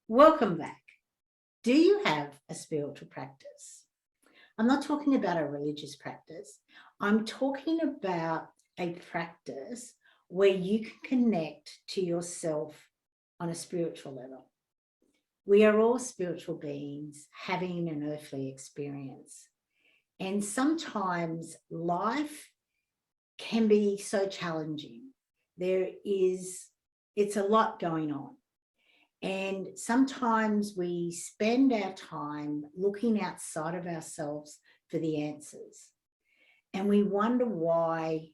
Welcome back. Do you have a spiritual practice? I'm not talking about a religious practice. I'm talking about a practice where you can connect to yourself on a spiritual level. We are all spiritual beings having an earthly experience. And sometimes life can be so challenging. It's a lot going on. And sometimes we spend our time looking outside of ourselves for the answers. And we wonder why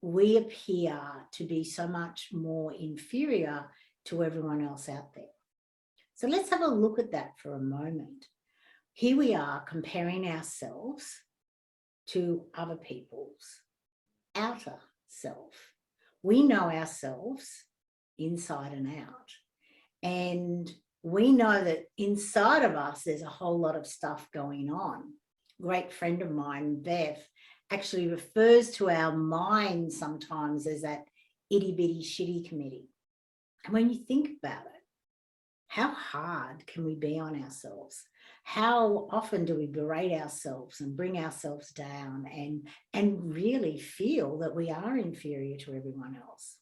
we appear to be so much more inferior to everyone else out there. So let's have a look at that for a moment. Here we are comparing ourselves to other people's outer self. We know ourselves inside and out. And we know that inside of us, there's a whole lot of stuff going on. A great friend of mine, Beth, actually refers to our mind sometimes as that itty bitty shitty committee. And when you think about it, how hard can we be on ourselves? How often do we berate ourselves and bring ourselves down and really feel that we are inferior to everyone else?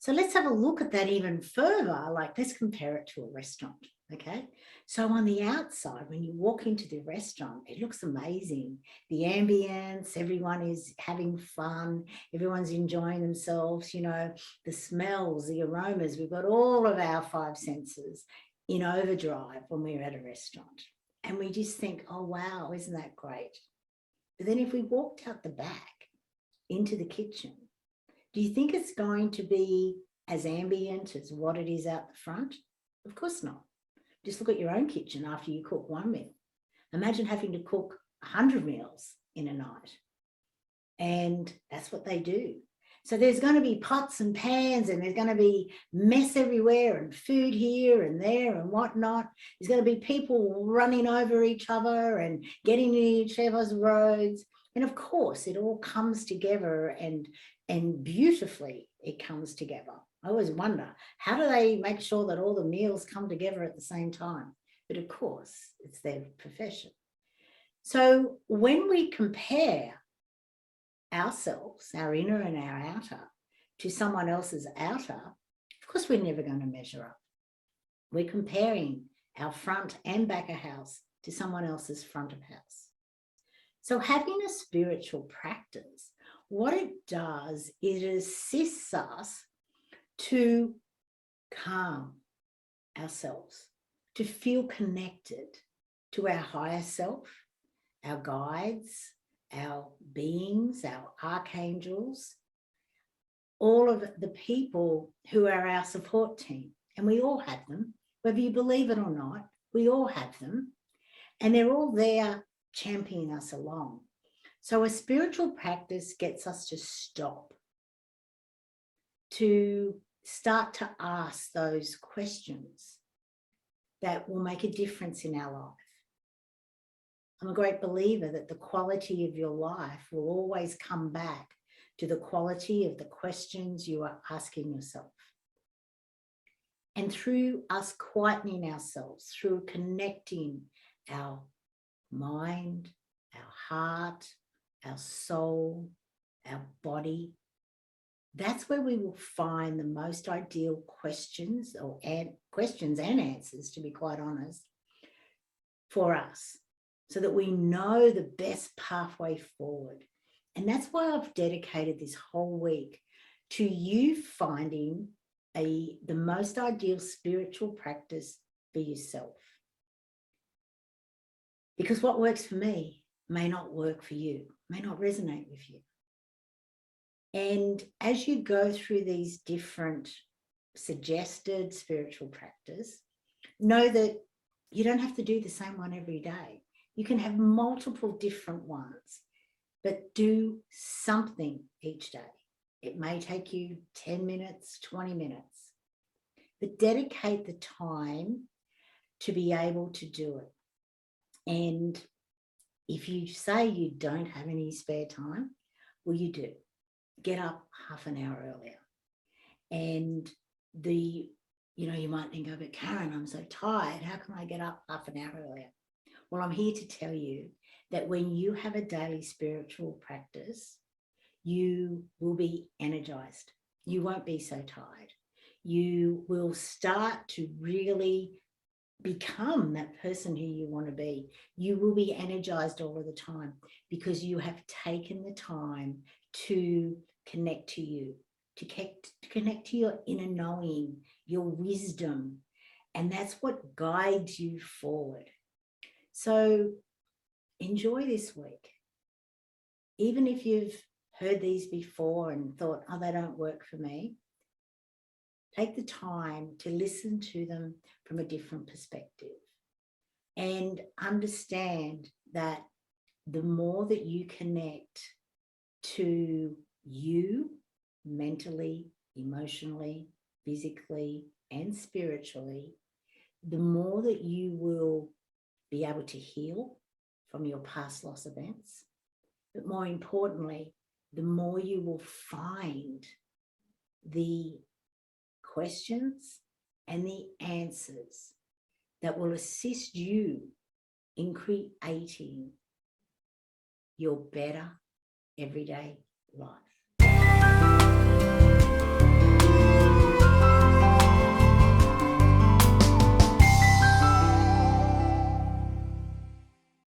So let's have a look at that even further. Like, let's compare it to a restaurant, okay? So on the outside, when you walk into the restaurant, it looks amazing. The ambience, everyone is having fun, everyone's enjoying themselves, you know, the smells, the aromas. We've got all of our five senses in overdrive when we're at a restaurant. And we just think, oh, wow, isn't that great? But then if we walked out the back into the kitchen, do you think it's going to be as ambient as what it is out the front? Of course not. Just look at your own kitchen after you cook one meal. Imagine having to cook 100 meals in a night. And that's what they do. So there's going to be pots and pans, and there's going to be mess everywhere, and food here and there and whatnot. There's going to be people running over each other and getting in each other's roads. And of course, it all comes together and beautifully it comes together. I always wonder, how do they make sure that all the meals come together at the same time? But of course, it's their profession. So when we compare ourselves, our inner and our outer, to someone else's outer, of course, we're never going to measure up. We're comparing our front and back of house to someone else's front of house. So having a spiritual practice, what it does, it assists us to calm ourselves, to feel connected to our higher self, our guides, our beings, our archangels, all of the people who are our support team. And we all have them, whether you believe it or not, we all have them. And they're all there championing us along. So a spiritual practice gets us to stop, to start to ask those questions that will make a difference in our life. I'm a great believer that the quality of your life will always come back to the quality of the questions you are asking yourself. And through us quietening ourselves, through connecting our mind, our heart, our soul, our body, that's where we will find the most ideal questions questions and answers, to be quite honest, for us, so that we know the best pathway forward. And that's why I've dedicated this whole week to you finding the most ideal spiritual practice for yourself. Because what works for me may not work for you, may not resonate with you. And as you go through these different suggested spiritual practice, know that you don't have to do the same one every day. You can have multiple different ones, but do something each day. It may take you 10 minutes, 20 minutes, but dedicate the time to be able to do it. And if you say you don't have any spare time, well, you do. Get up half an hour earlier. And you might think, oh, but Karen, I'm so tired. How can I get up half an hour earlier? Well, I'm here to tell you that when you have a daily spiritual practice, you will be energized. You won't be so tired. You will start to really become that person who you want to be. You will be energized all of the time because you have taken the time to connect to you, to connect to your inner knowing, your wisdom, and that's what guides you forward. So enjoy this week. Even if you've heard these before and thought, oh, they don't work for me, take the time to listen to them from a different perspective and understand that the more that you connect to you mentally, emotionally, physically, and spiritually, the more that you will be able to heal from your past loss events. But more importantly, the more you will find the questions and the answers that will assist you in creating your better everyday life.